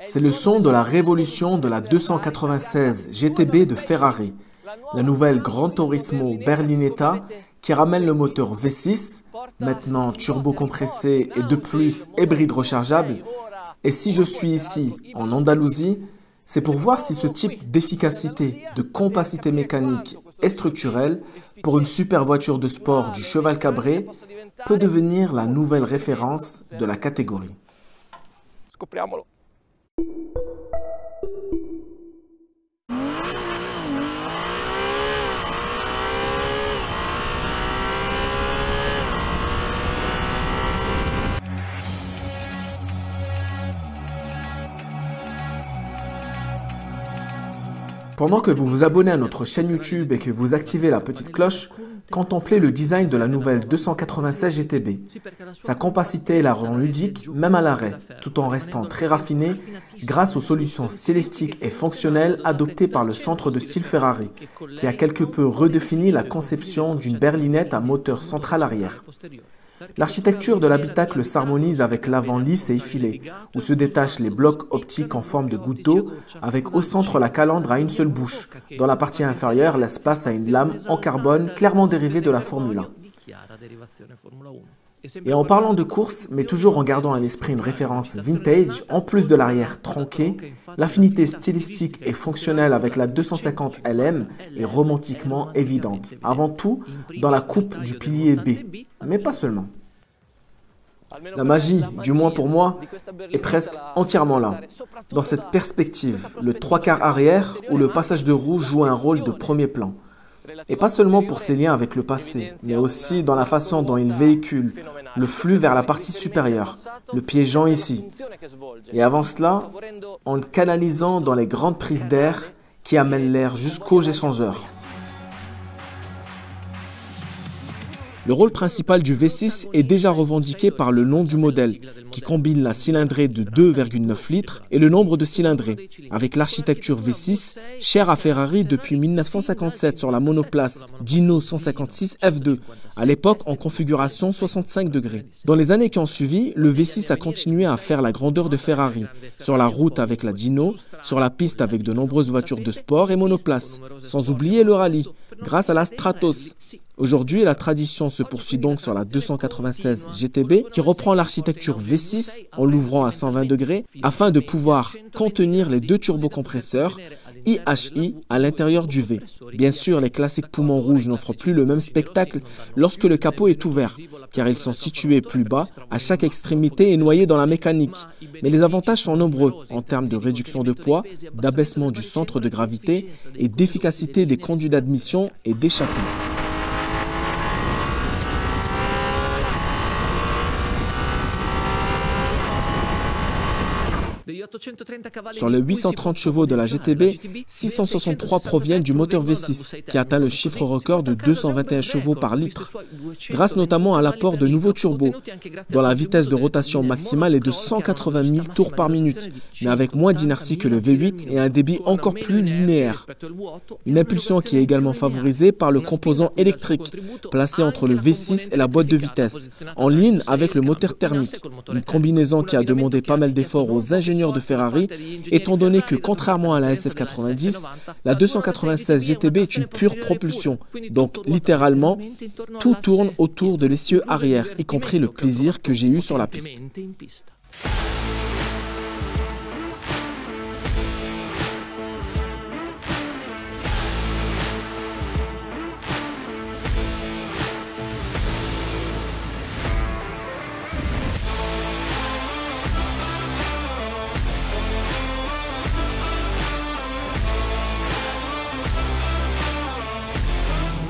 C'est le son de la révolution de la 296 GTB de Ferrari, la nouvelle Gran Turismo Berlinetta qui ramène le moteur V6, maintenant turbo-compressé et de plus hybride rechargeable. Et si je suis ici, en Andalousie, c'est pour voir si ce type d'efficacité, de compacité mécanique et structurelle pour une super voiture de sport du cheval cabré peut devenir la nouvelle référence de la catégorie. Scopriamolo. Pendant que vous vous abonnez à notre chaîne YouTube et que vous activez la petite cloche, contemplez le design de la nouvelle 296 GTB. Sa compacité la rend ludique, même à l'arrêt, tout en restant très raffinée grâce aux solutions stylistiques et fonctionnelles adoptées par le centre de style Ferrari, qui a quelque peu redéfini la conception d'une berlinette à moteur central arrière. L'architecture de l'habitacle s'harmonise avec l'avant lisse et effilé, où se détachent les blocs optiques en forme de goutte d'eau, avec au centre la calandre à une seule bouche. Dans la partie inférieure laisse place à une lame en carbone clairement dérivée de la Formule 1. Et en parlant de course, mais toujours en gardant à l'esprit une référence vintage, en plus de l'arrière tronqué, l'affinité stylistique et fonctionnelle avec la 250 LM est romantiquement évidente. Avant tout, dans la coupe du pilier B, mais pas seulement. La magie, du moins pour moi, est presque entièrement là. Dans cette perspective, le 3/4 arrière où le passage de roue joue un rôle de premier plan. Et pas seulement pour ses liens avec le passé, mais aussi dans la façon dont il véhicule le flux vers la partie supérieure, le piégeant ici. Et avant cela, en canalisant dans les grandes prises d'air qui amènent l'air jusqu'aux échangeurs. Le rôle principal du V6 est déjà revendiqué par le nom du modèle, qui combine la cylindrée de 2,9 litres et le nombre de cylindrées, avec l'architecture V6, chère à Ferrari depuis 1957 sur la monoplace Dino 156 F2, à l'époque en configuration 65 degrés. Dans les années qui ont suivi, le V6 a continué à faire la grandeur de Ferrari, sur la route avec la Dino, sur la piste avec de nombreuses voitures de sport et monoplaces, sans oublier le rallye, grâce à la Stratos. Aujourd'hui, la tradition se poursuit donc sur la 296 GTB qui reprend l'architecture V6 en l'ouvrant à 120 degrés afin de pouvoir contenir les deux turbocompresseurs IHI à l'intérieur du V. Bien sûr, les classiques poumons rouges n'offrent plus le même spectacle lorsque le capot est ouvert, car ils sont situés plus bas à chaque extrémité et noyés dans la mécanique. Mais les avantages sont nombreux en termes de réduction de poids, d'abaissement du centre de gravité et d'efficacité des conduits d'admission et d'échappement. Sur les 830 chevaux de la GTB, 663 proviennent du moteur V6, qui atteint le chiffre record de 221 chevaux par litre, grâce notamment à l'apport de nouveaux turbos, dont la vitesse de rotation maximale est de 180 000 tours par minute, mais avec moins d'inertie que le V8 et un débit encore plus linéaire. Une impulsion qui est également favorisée par le composant électrique, placé entre le V6 et la boîte de vitesse, en ligne avec le moteur thermique, une combinaison qui a demandé pas mal d'efforts aux ingénieurs de Ferrari, étant donné que contrairement à la SF90, la 296 GTB est une pure propulsion, donc littéralement, tout tourne autour de l'essieu arrière, y compris le plaisir que j'ai eu sur la piste.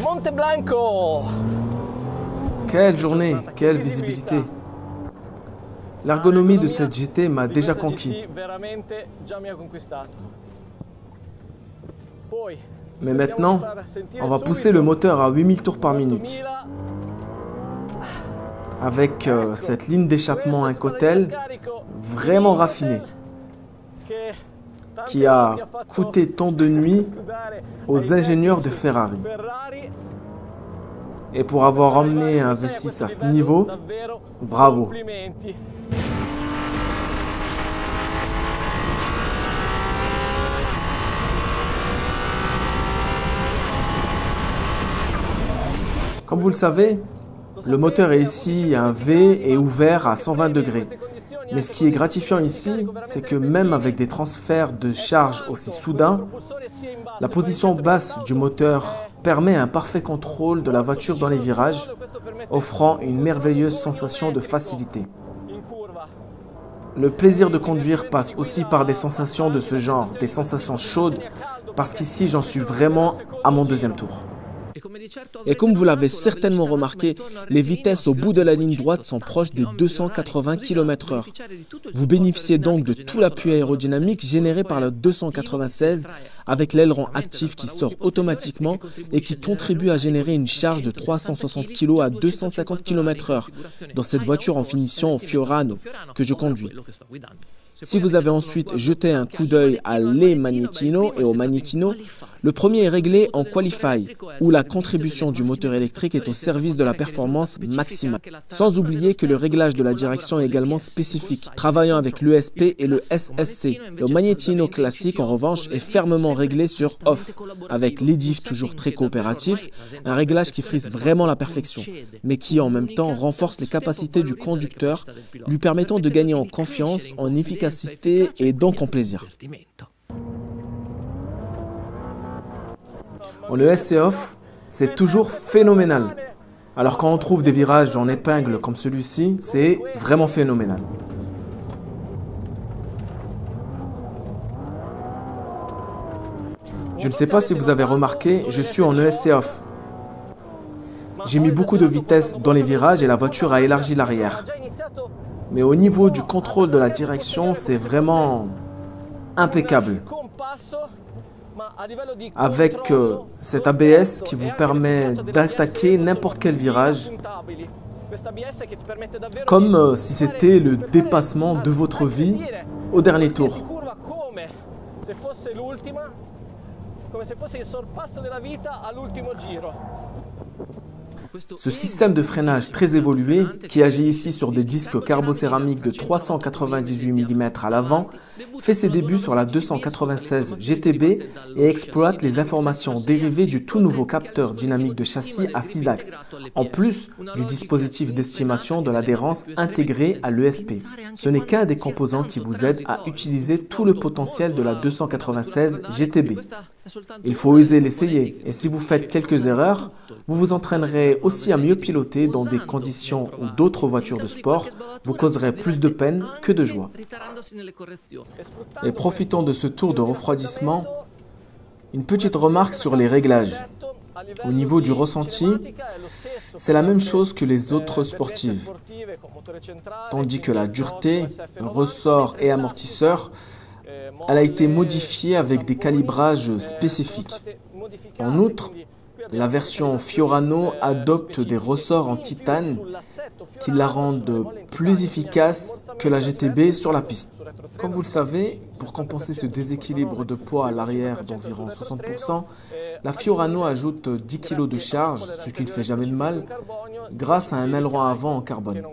Monte Blanco. Quelle journée, quelle visibilité. L'ergonomie de cette GT m'a déjà conquis. Mais maintenant, on va pousser le moteur à 8000 tours par minute. Avec cette ligne d'échappement Incotel vraiment raffinée. qui a coûté tant de nuits aux ingénieurs de Ferrari. Et pour avoir emmené un V6 à ce niveau, bravo. Comme vous le savez, le moteur est ici un V et ouvert à 120 degrés. Mais ce qui est gratifiant ici, c'est que même avec des transferts de charge aussi soudains, la position basse du moteur permet un parfait contrôle de la voiture dans les virages, offrant une merveilleuse sensation de facilité. Le plaisir de conduire passe aussi par des sensations de ce genre, des sensations chaudes, parce qu'ici j'en suis vraiment à mon deuxième tour. Et comme vous l'avez certainement remarqué, les vitesses au bout de la ligne droite sont proches des 280 km/h. Vous bénéficiez donc de tout l'appui aérodynamique généré par la 296 avec l'aileron actif qui sort automatiquement et qui contribue à générer une charge de 360 kg à 250 km/h dans cette voiture en finition au Fiorano que je conduis. Si vous avez ensuite jeté un coup d'œil à Les Magnetino et au Magnetino, le premier est réglé en Qualify, où la contribution du moteur électrique est au service de la performance maximale. Sans oublier que le réglage de la direction est également spécifique, travaillant avec l'ESP et le SSC. Le Magnetino classique, en revanche, est fermement réglé sur Off, avec l'EDIF toujours très coopératif, un réglage qui frise vraiment la perfection, mais qui en même temps renforce les capacités du conducteur, lui permettant de gagner en confiance, en efficacité et donc en plaisir. En ES et Off, c'est toujours phénoménal. Alors quand on trouve des virages en épingle comme celui-ci, c'est vraiment phénoménal. Je ne sais pas si vous avez remarqué, je suis en ES et Off. J'ai mis beaucoup de vitesse dans les virages et la voiture a élargi l'arrière. Mais au niveau du contrôle de la direction, c'est vraiment impeccable. Avec cet ABS qui vous permet d'attaquer n'importe quel virage, comme si c'était le dépassement de votre vie au dernier tour. Ce système de freinage très évolué, qui agit ici sur des disques carbocéramiques de 398 mm à l'avant, fait ses débuts sur la 296 GTB et exploite les informations dérivées du tout nouveau capteur dynamique de châssis à 6 axes, en plus du dispositif d'estimation de l'adhérence intégré à l'ESP. Ce n'est qu'un des composants qui vous aide à utiliser tout le potentiel de la 296 GTB. Il faut oser l'essayer, et si vous faites quelques erreurs, vous vous entraînerez aussi à mieux piloter dans des conditions où d'autres voitures de sport vous causeraient plus de peine que de joie. Et profitons de ce tour de refroidissement, une petite remarque sur les réglages. Au niveau du ressenti, c'est la même chose que les autres sportives, tandis que la dureté, ressort et amortisseur, elle a été modifiée avec des calibrages spécifiques. En outre, la version Fiorano adopte des ressorts en titane qui la rendent plus efficace que la GTB sur la piste. Comme vous le savez, pour compenser ce déséquilibre de poids à l'arrière d'environ 60%, la Fiorano ajoute 10 kg de charge, ce qui ne fait jamais de mal, grâce à un aileron avant en carbone.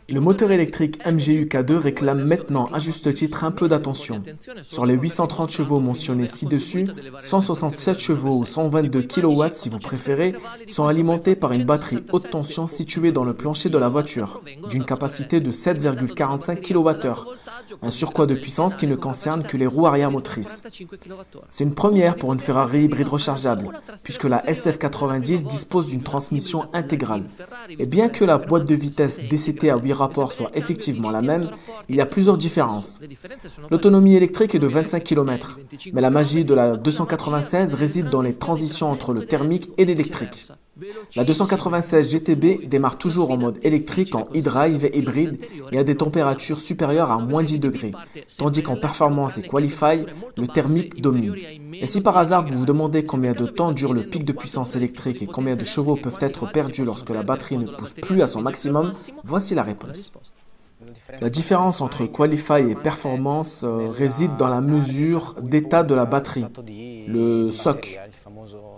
Le moteur électrique MGU K2 réclame maintenant à juste titre un peu d'attention. Sur les 830 chevaux mentionnés ci-dessus, 167 chevaux ou 122 kW si vous préférez, sont alimentés par une batterie haute tension située dans le plancher de la voiture, d'une capacité de 7,45 kWh, un surcroît de puissance qui ne concerne que les roues arrière motrices. C'est une première pour une Ferrari hybride rechargeable, puisque la SF90 dispose d'une transmission intégrale. Et bien que la boîte de vitesse DCT à 8 rapports soit effectivement la même, il y a plusieurs différences. L'autonomie électrique est de 25 km, mais la magie de la 296 réside dans les transitions entre le thermique et l'électrique. La 296 GTB démarre toujours en mode électrique en e-drive et hybride et à des températures supérieures à moins 10 degrés, tandis qu'en performance et qualify, le thermique domine. Et si par hasard vous vous demandez combien de temps dure le pic de puissance électrique et combien de chevaux peuvent être perdus lorsque la batterie ne pousse plus à son maximum, voici la réponse. La différence entre qualify et performance réside dans la mesure d'état de la batterie, le SOC.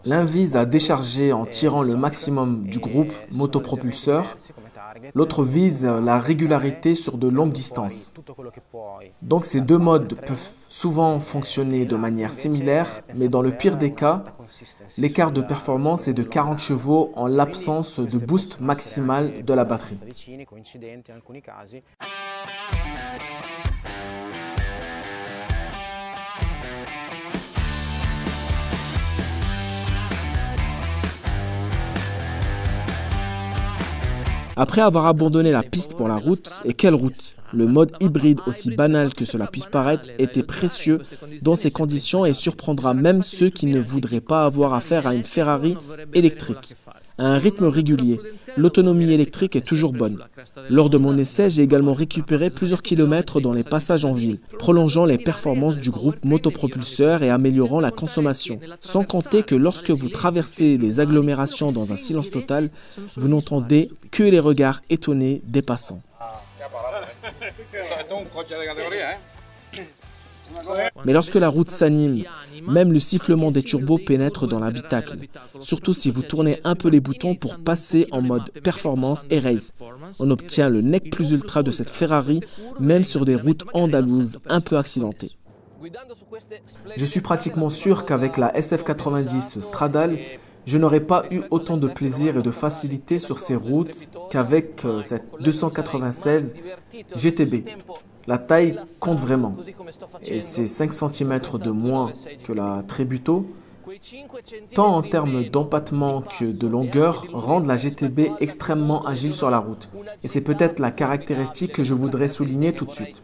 L'un vise à décharger en tirant le maximum du groupe motopropulseur, l'autre vise la régularité sur de longues distances. Donc ces deux modes peuvent souvent fonctionner de manière similaire, mais dans le pire des cas, l'écart de performance est de 40 chevaux en l'absence de boost maximal de la batterie. Après avoir abandonné la piste pour la route, et quelle route! Le mode hybride, aussi banal que cela puisse paraître, était précieux dans ces conditions et surprendra même ceux qui ne voudraient pas avoir affaire à une Ferrari électrique. À un rythme régulier, l'autonomie électrique est toujours bonne. Lors de mon essai, j'ai également récupéré plusieurs kilomètres dans les passages en ville, prolongeant les performances du groupe motopropulseur et améliorant la consommation. Sans compter que lorsque vous traversez les agglomérations dans un silence total, vous n'entendez que les regards étonnés des passants. Mais lorsque la route s'anime, même le sifflement des turbos pénètre dans l'habitacle, surtout si vous tournez un peu les boutons pour passer en mode performance et race. On obtient le nec plus ultra de cette Ferrari, même sur des routes andalouses un peu accidentées. Je suis pratiquement sûr qu'avec la SF90 Stradale, je n'aurais pas eu autant de plaisir et de facilité sur ces routes qu'avec cette 296 GTB. La taille compte vraiment, et ces 5 cm de moins que la Tributo, tant en termes d'empattement que de longueur, rendent la GTB extrêmement agile sur la route. Et c'est peut-être la caractéristique que je voudrais souligner tout de suite.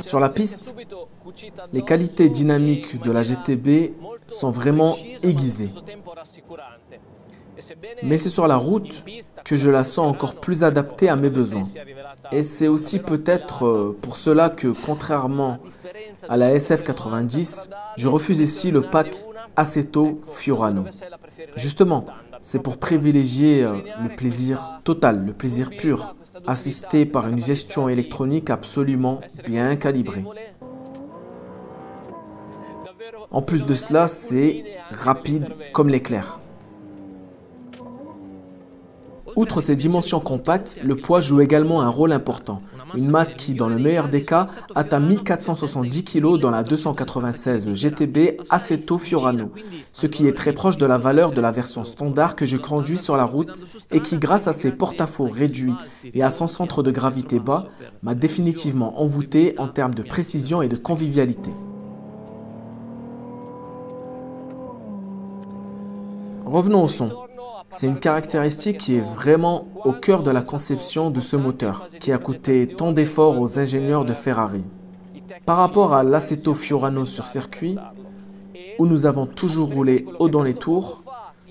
Sur la piste, les qualités dynamiques de la GTB sont vraiment aiguisées. Mais c'est sur la route que je la sens encore plus adaptée à mes besoins. Et c'est aussi peut-être pour cela que, contrairement à la SF90, je refuse ici le pack Assetto Fiorano. Justement, c'est pour privilégier le plaisir total, le plaisir pur, assisté par une gestion électronique absolument bien calibrée. En plus de cela, c'est rapide comme l'éclair. Outre ses dimensions compactes, le poids joue également un rôle important. Une masse qui, dans le meilleur des cas, atteint 1470 kg dans la 296 GTB Assetto Fiorano, ce qui est très proche de la valeur de la version standard que je conduis sur la route et qui, grâce à ses porte-à-faux réduits et à son centre de gravité bas, m'a définitivement envoûté en termes de précision et de convivialité. Revenons au son. C'est une caractéristique qui est vraiment au cœur de la conception de ce moteur, qui a coûté tant d'efforts aux ingénieurs de Ferrari. Par rapport à l'Assetto Fiorano sur circuit, où nous avons toujours roulé haut dans les tours,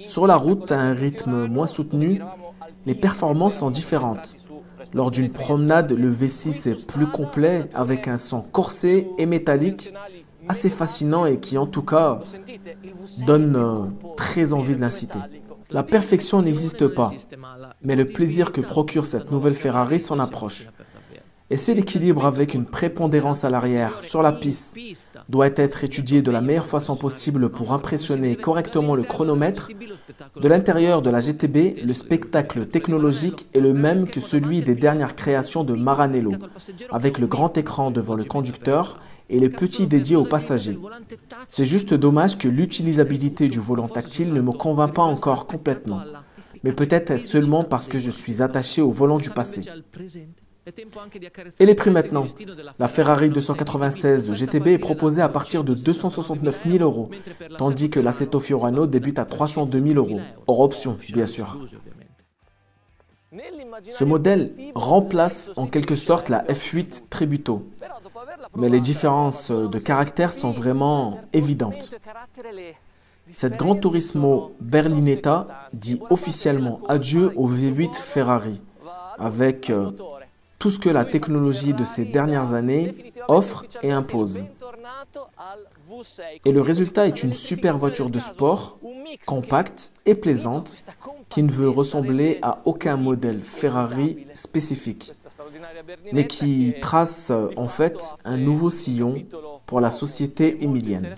sur la route à un rythme moins soutenu, les performances sont différentes. Lors d'une promenade, le V6 est plus complet, avec un son corsé et métallique, assez fascinant et qui en tout cas donne très envie de l'inciter. La perfection n'existe pas, mais le plaisir que procure cette nouvelle Ferrari s'en approche. Et si l'équilibre avec une prépondérance à l'arrière sur la piste doit être étudié de la meilleure façon possible pour impressionner correctement le chronomètre, de l'intérieur de la GTB, le spectacle technologique est le même que celui des dernières créations de Maranello, avec le grand écran devant le conducteur et les petits dédiés aux passagers. C'est juste dommage que l'utilisabilité du volant tactile ne me convainc pas encore complètement. Mais peut-être est-ce seulement parce que je suis attaché au volant du passé. Et les prix maintenant. La Ferrari 296 GTB est proposée à partir de 269 000 €, tandis que l'Assetto Fiorano débute à 302 000 €, hors option bien sûr. Ce modèle remplace en quelque sorte la F8 Tributo, mais les différences de caractère sont vraiment évidentes. Cette Gran Turismo Berlinetta dit officiellement adieu au V8 Ferrari, avec tout ce que la technologie de ces dernières années offre et impose. Et le résultat est une super voiture de sport, compacte et plaisante, qui ne veut ressembler à aucun modèle Ferrari spécifique, mais qui trace en fait un nouveau sillon pour la société émilienne.